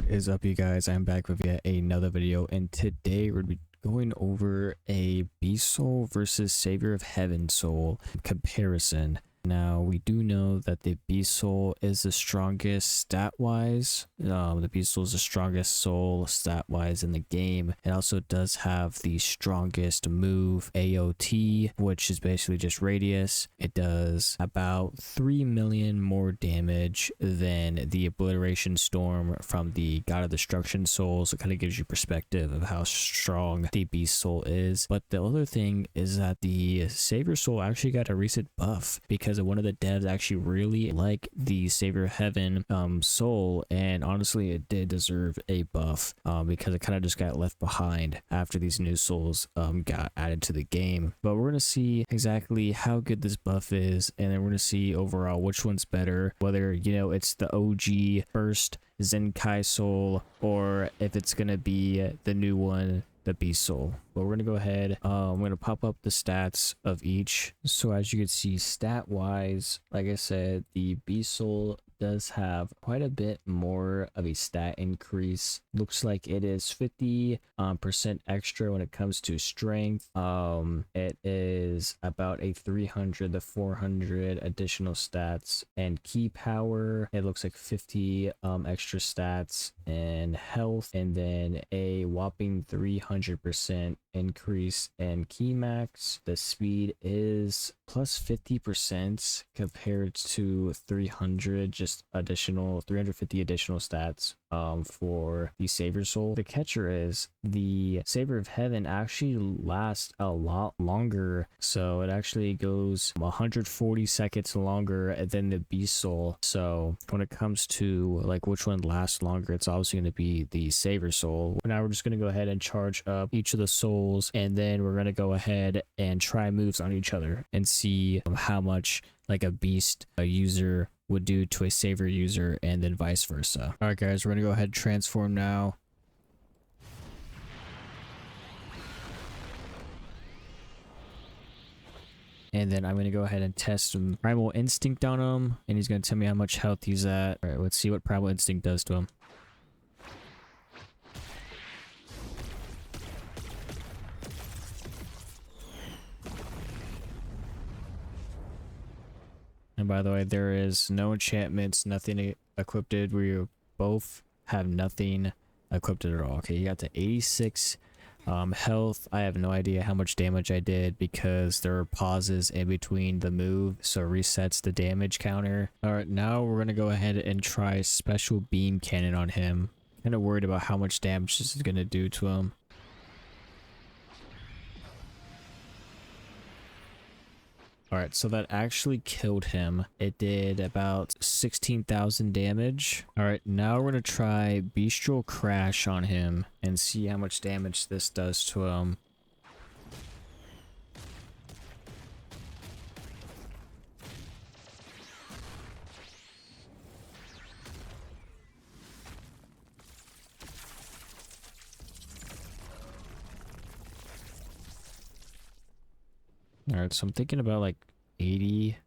What is up, you guys? I'm back with yet another video, and today we're going to be going over a Beast Soul versus Savior of Heaven Soul comparison. Now, we do know that the Beast Soul is the strongest stat-wise. The Beast Soul is the strongest soul stat-wise in the game. It also does have the strongest move, AOT, which is basically just radius. It does about 3 million more damage than the Obliteration Storm from the God of Destruction Soul. So it kind of gives you perspective of how strong the Beast Soul is. But the other thing is that the Savior Soul actually got a recent buff because one of the devs actually really liked the Savior of Heaven soul, and honestly it did deserve a buff because it kind of just got left behind after these new souls got added to the game. But we're going to see exactly how good this buff is, and then we're going to see overall which one's better, whether it's the OG first Zenkai soul or if it's going to be the new one, the Beast Soul. But we're gonna go ahead, I'm gonna pop up the stats of each. So as you can see, stat wise, like I said, the Beast Soul does have quite a bit more of a stat increase. Looks like it is 50% extra when it comes to strength. It is about a 300 to 400 additional stats, and key power, it looks like 50 extra stats, and health, and then a whopping 300% increase in key max. The speed is plus 50% compared to 300 just additional 350 additional stats for the Savior Soul. The catcher is the Savior of Heaven actually lasts a lot longer, so it actually goes 140 seconds longer than the Beast Soul. So when it comes to like which one lasts longer, it's obviously going to be the Savior Soul. Now we're just going to go ahead and charge up each of the souls, and then we're going to go ahead and try moves on each other and see how much like a beast user would do to a Savior user, and then vice versa. All right guys, we're gonna go ahead and transform now. And then I'm gonna go ahead and test some Primal Instinct on him, and he's gonna tell me how much health he's at. All right, let's see what Primal Instinct does to him. And by the way, there is no enchantments, nothing equipped. We both have nothing equipped at all. Okay, you got to 86 health. I have no idea how much damage I did because there are pauses in between the move, so it resets the damage counter. All right, now we're going to go ahead and try Special Beam Cannon on him. Kind of worried about how much damage this is going to do to him. Alright, so that actually killed him. It did about 16,000 damage. Alright, now we're going to try Bestial Crash on him and see how much damage this does to him. Alright, so I'm thinking about like 80,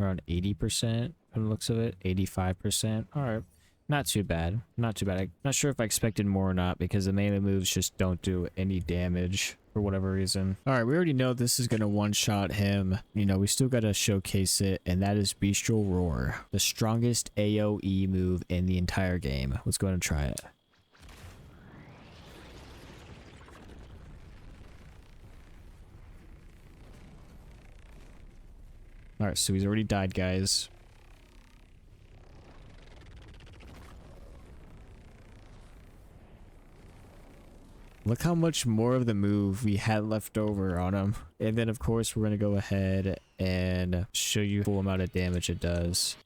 around 80% from the looks of it, 85%. Alright, not too bad, not too bad. I'm not sure if I expected more or not because the melee moves just don't do any damage for whatever reason. Alright, we already know this is going to one-shot him. We still got to showcase it, and that is Bestial Roar, the strongest AoE move in the entire game. Let's go ahead and try it. Alright, so he's already died, guys. Look how much more of the move we had left over on him. And then, of course, we're going to go ahead and show you the full amount of damage it does.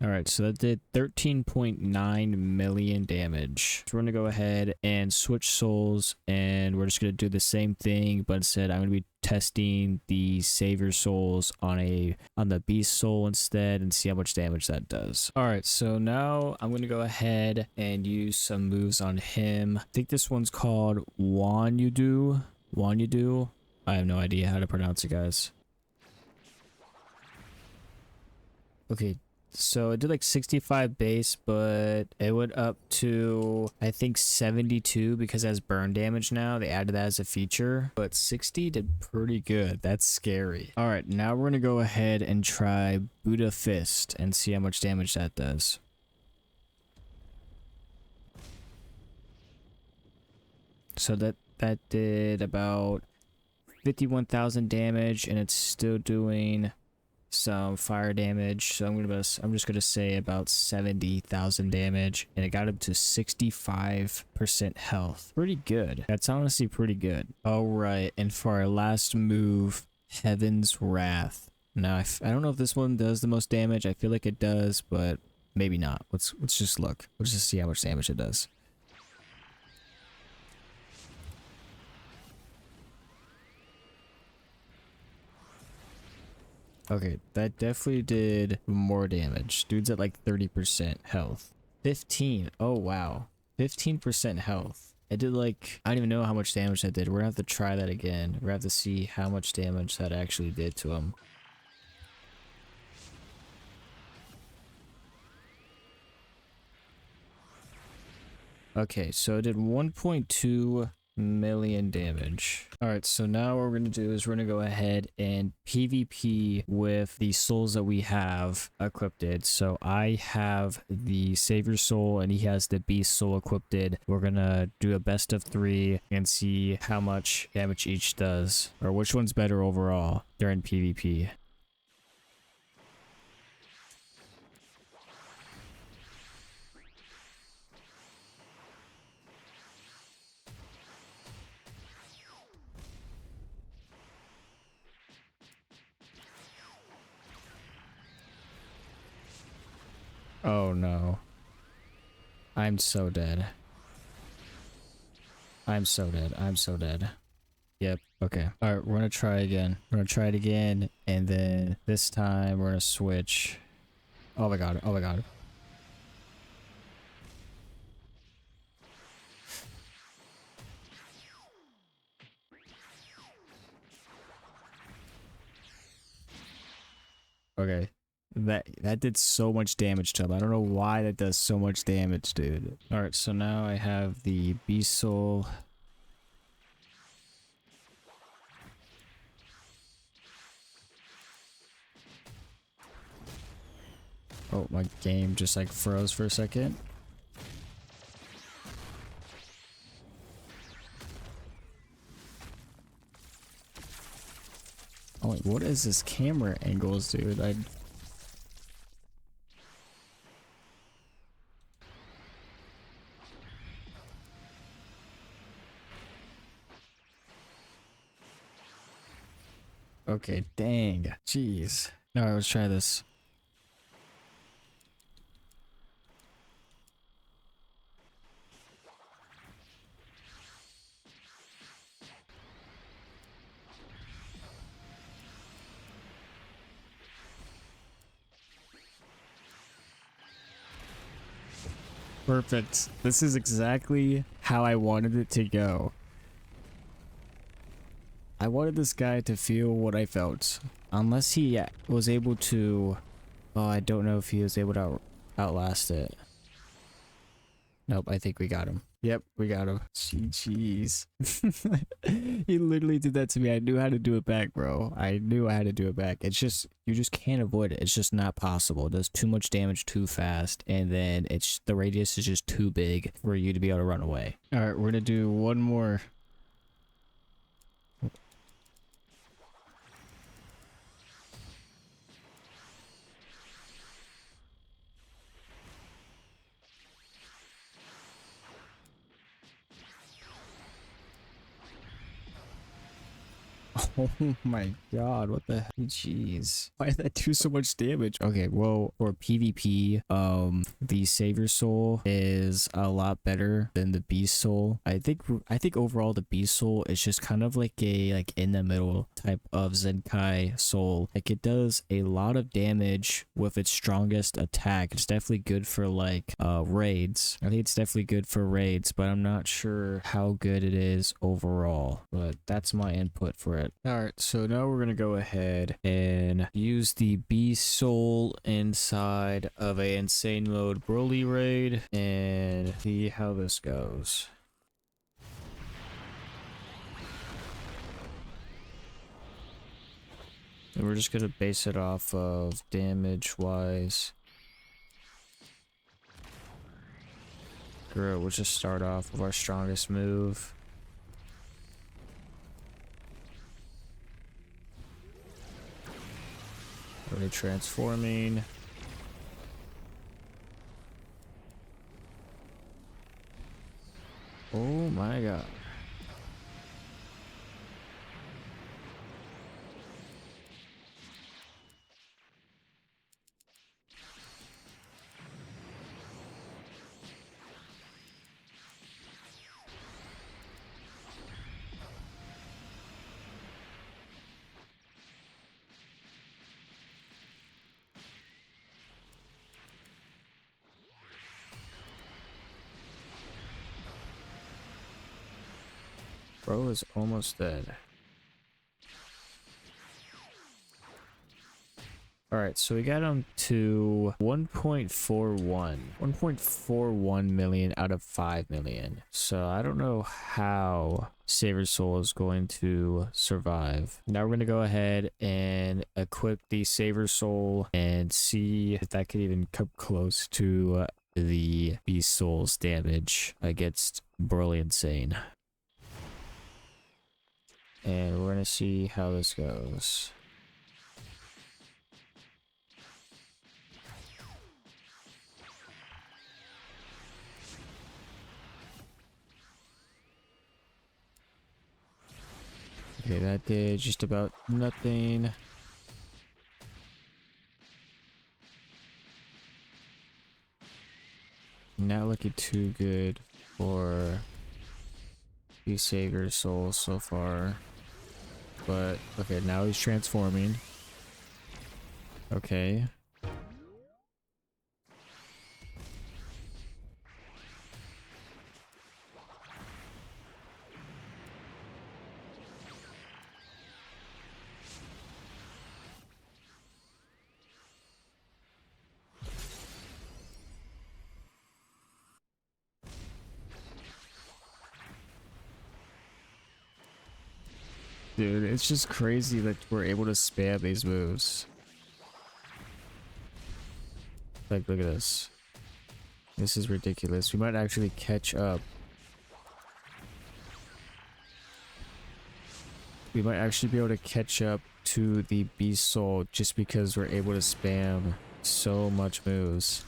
All right, so that did 13.9 million damage. So we're going to go ahead and switch souls, and we're just going to do the same thing, but instead I'm going to be testing the savior souls on the beast soul instead and see how much damage that does. All right, so now I'm going to go ahead and use some moves on him. I think this one's called Wanyudu. Wanyudu. I have no idea how to pronounce it, guys. Okay, so it did like 65 base, but it went up to, I think, 72 because it has burn damage now. They added that as a feature, but 60 did pretty good. That's scary. All right, now we're going to go ahead and try Buddha Fist and see how much damage that does. So that did about 51,000 damage, and it's still doing some fire damage, so I'm just gonna say about 70,000 damage, and it got up to 65% health. Pretty good. That's honestly pretty good. All right, and for our last move, Heaven's Wrath. Now I don't know if this one does the most damage. I feel like it does, but maybe not. Let's just look. Let's just see how much damage it does. Okay, that definitely did more damage. Dude's at like 30% health. 15. Oh, wow. 15% health. It did like, I don't even know how much damage that did. We're gonna have to try that again. We're gonna have to see how much damage that actually did to him. Okay, so it did 1.2 million damage. All right, so now what we're going to do is we're going to go ahead and PvP with the souls that we have equipped. So I have the Savior Soul and he has the Beast Soul equipped. We're going to do a best of 3 and see how much damage each does, or which one's better overall during PvP. Oh no. I'm so dead. I'm so dead. I'm so dead. Yep. Okay. All right. We're going to try again. We're going to try it again. And then this time we're going to switch. Oh my god. Oh my god. Okay. That did so much damage to him. I don't know why that does so much damage, dude. Alright, so now I have the Beast Soul. Oh, my game just like froze for a second. Oh, wait, what is this camera angles, dude? Okay, dang. Jeez. Alright, let's try this. Perfect. This is exactly how I wanted it to go. I wanted this guy to feel what I felt. Unless he was able to... Oh, I don't know if he was able to outlast it. Nope, I think we got him. Yep, we got him. Jeez. He literally did that to me. I knew how to do it back, bro. I knew I had to do it back. It's just, you just can't avoid it. It's just not possible. It does too much damage too fast, and then the radius is just too big for you to be able to run away. Alright, we're gonna do one more. Oh my god, what the heck? Jeez. Why did that do so much damage? Okay, well, for PvP, the Savior Soul is a lot better than the Beast Soul. I think overall the Beast Soul is just kind of like a in the middle type of Zenkai soul. Like it does a lot of damage with its strongest attack. It's definitely good for like raids. I think it's definitely good for raids, but I'm not sure how good it is overall. But that's my input for it. Alright, so now we're gonna go ahead and use the Beast Soul inside of a Insane Mode Broly raid and see how this goes. And we're just gonna base it off of damage wise. We'll just start off with our strongest move. Already transforming. Oh my god. Bro is almost dead. Alright, so we got him to 1.41 million out of 5 million. So I don't know how Savior Soul is going to survive. Now we're going to go ahead and equip the Savior Soul and see if that could even come close to the Beast Soul's damage against Broly Insane. And we're going to see how this goes. Okay, that did just about nothing. Not looking too good for the Savior Soul so far. But, okay, now he's transforming. Okay. Dude, it's just crazy that we're able to spam these moves. Like, look at this. This is ridiculous. We might actually catch up. We might actually be able to catch up to the Beast Soul just because we're able to spam so much moves.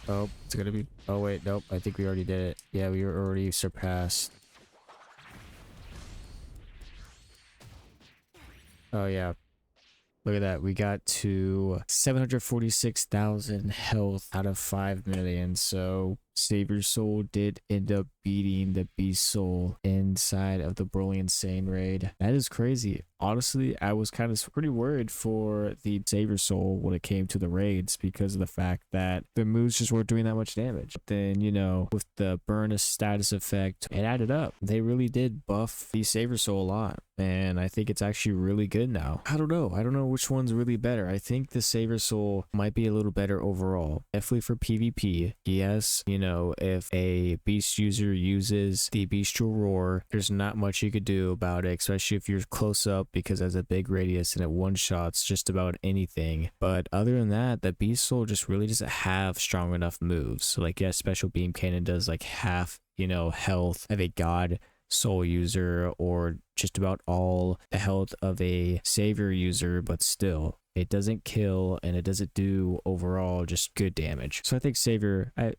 Oh, it's gonna be... Oh, wait, nope. I think we already did it. Yeah, we were already surpassed. Oh, yeah. Look at that. We got to 746,000 health out of 5 million. So Savior Soul did end up beating the Beast Soul inside of the Broly Insane raid. That is crazy. Honestly, I was kind of pretty worried for the Savior Soul when it came to the raids because of the fact that the moves just weren't doing that much damage. But then, you know, with the burn status effect, it added up. They really did buff the Savior Soul a lot. And I think it's actually really good now. I don't know. I don't know which one's really better. I think the Savior Soul might be a little better overall. Definitely for PvP. Yes, you know, if a beast user uses the bestial roar, there's not much you could do about it, especially if you're close up because it has a big radius and it one-shots just about anything. But other than that, the Beast Soul just really doesn't have strong enough moves. So like, yeah, Special Beam Cannon does like half, you know, health of a God Soul user or just about all the health of a Savior user, but still it doesn't kill, and it doesn't do overall just good damage. So I think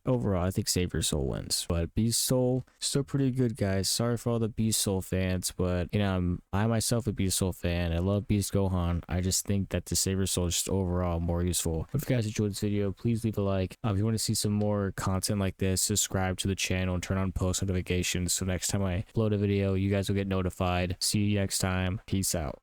overall I think Savior Soul wins. But Beast Soul, still pretty good, guys. Sorry for all the Beast Soul fans, but you know, I myself a Beast Soul fan. I love Beast Gohan. I just think that the Savior Soul is just overall more useful. If you guys enjoyed this video, please leave a like. If you want to see some more content like this, subscribe to the channel and turn on post notifications so next time I upload a video, you guys will get notified. See you next time. Peace out.